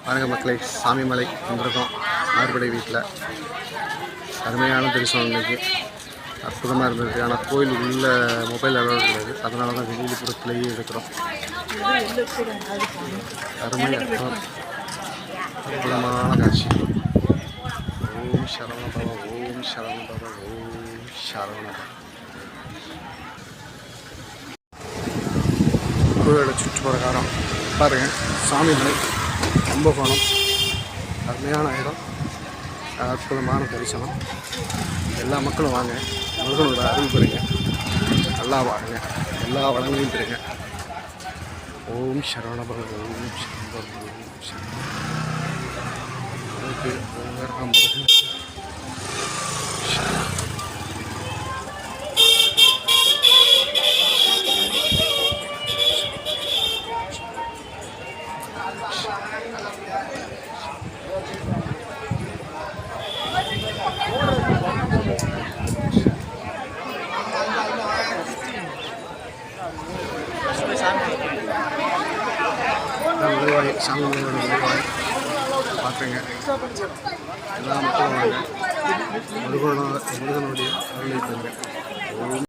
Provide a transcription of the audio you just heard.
பாருங்க மக்களை, சாமி மலை வந்திருக்கோம். ஆறுபடை வீட்டில் அருமையான தரிசனம் இன்னைக்கு அற்புதமாக இருந்தது. ஆனால் கோயில் உள்ள மொபைல் அலோடு கிடையாது, அதனால தான் வெளியிலப்புறத்துலேயே இருக்கிறோம். அருமை அற்புதமான காட்சி. ஓம் சரவண பவ, ஓம் சரவண பவ, ஓம் சரவண பவ. கோயிலோட சுற்றுப்பிரகாரம் பாருங்கள். சாமி மலை, கும்பகோணம், அருமையான இடம், அற்புதமான தரிசனம். எல்லா மக்களும் வாங்க, முருகனோட அருள் பெறுங்க, நல்லா வாங்க, எல்லா வளங்களையும் பெறுங்க. ஓம் சரவண பவ, ஓம் சரவண பவ, ஓம் சரவண பவ. சாமி பார்த்துங்க, எல்லா மக்களும் வாங்க, முருகனுடைய அருளை பெறுங்க.